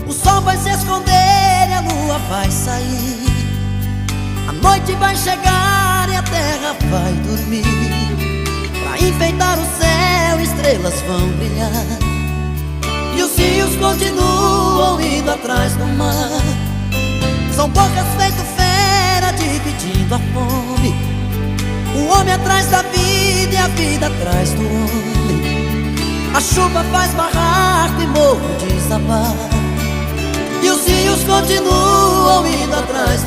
O sol vai se esconder e a lua vai sair. A noite vai chegar e a terra vai dormir. Pra enfeitar o céu, estrelas vão brilhar. E os rios continuam indo atrás do mar. São bocas feito fera dividindo a fome. O homem atrás da vida e a vida atrás do homem. A chuva faz barraco e morro desabar. E os rios continuam indo atrás do